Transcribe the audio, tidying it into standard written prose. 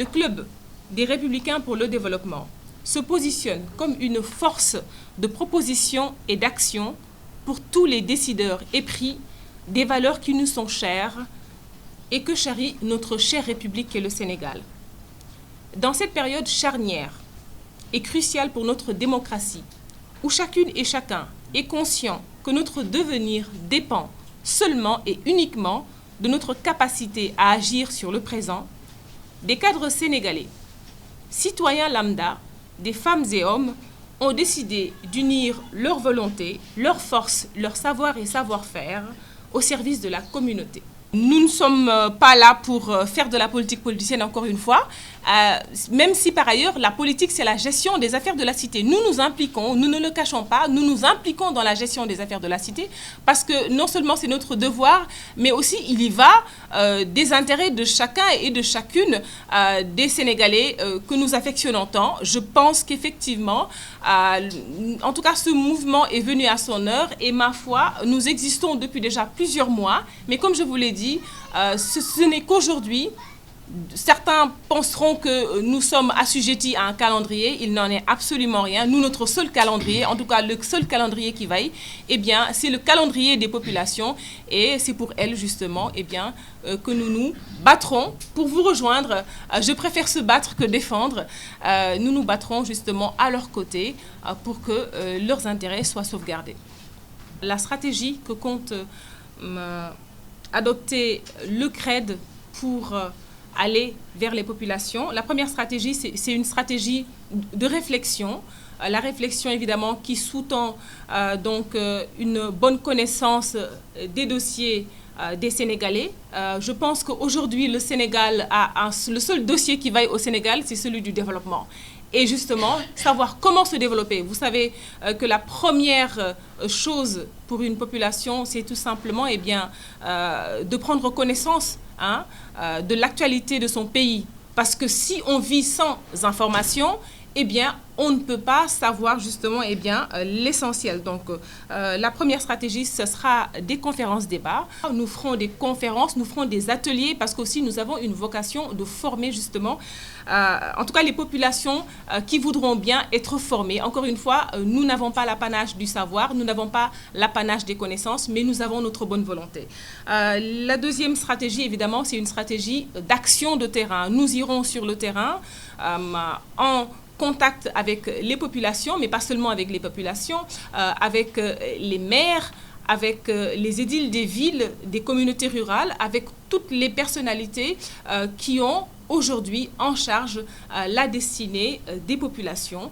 le Club des Républicains pour le développement se positionne comme une force de proposition et d'action pour tous les décideurs épris des valeurs qui nous sont chères et que charrie notre chère République qu'est le Sénégal. Dans cette période charnière et cruciale pour notre démocratie, où chacune et chacun est conscient que notre devenir dépend seulement et uniquement de notre capacité à agir sur le présent, des cadres sénégalais, citoyens lambda, des femmes et hommes ont décidé d'unir leur volonté, leur force, leur savoir et savoir-faire au service de la communauté. Nous ne sommes pas là pour faire de la politique politicienne, encore une fois, même si par ailleurs la politique c'est la gestion des affaires de la cité. Nous nous impliquons, nous ne le cachons pas, nous nous impliquons dans la gestion des affaires de la cité parce que non seulement c'est notre devoir, mais aussi il y va des intérêts de chacun et de chacune des Sénégalais que nous affectionnons tant. Je pense qu'effectivement, en tout cas ce mouvement est venu à son heure et ma foi, nous existons depuis déjà plusieurs mois, mais comme je vous l'ai dit, ce n'est qu'aujourd'hui. Certains penseront que nous sommes assujettis à un calendrier, il n'en est absolument rien. Nous, notre seul calendrier, en tout cas le seul calendrier qui vaille, eh bien, c'est le calendrier des populations et c'est pour elles justement eh bien, que nous nous battrons pour vous rejoindre. Je préfère se battre que défendre. Nous nous battrons justement à leur côté pour que leurs intérêts soient sauvegardés. La stratégie que compte adopter le CRED pour aller vers les populations. La première stratégie, c'est une stratégie de réflexion. La réflexion, évidemment, qui sous-tend donc une bonne connaissance des dossiers des Sénégalais. Je pense qu'aujourd'hui, le Sénégal le seul dossier qui vaille au Sénégal, c'est celui du développement. Et justement, savoir comment se développer. Vous savez que la première chose pour une population, c'est tout simplement eh bien, de prendre connaissance de l'actualité de son pays. Parce que si on vit sans information, eh bien, on ne peut pas savoir justement eh bien, l'essentiel. Donc, la première stratégie, ce sera des conférences-débats. Nous ferons des conférences, nous ferons des ateliers parce qu'aussi nous avons une vocation de former justement, en tout cas les populations qui voudront bien être formées. Encore une fois, nous n'avons pas l'apanage du savoir, nous n'avons pas l'apanage des connaissances, mais nous avons notre bonne volonté. La deuxième stratégie, évidemment, c'est une stratégie d'action de terrain. Nous irons sur le terrain en contact avec les populations, mais pas seulement avec les populations, avec les maires, avec les édiles des villes, des communautés rurales, avec toutes les personnalités qui ont aujourd'hui en charge la destinée des populations.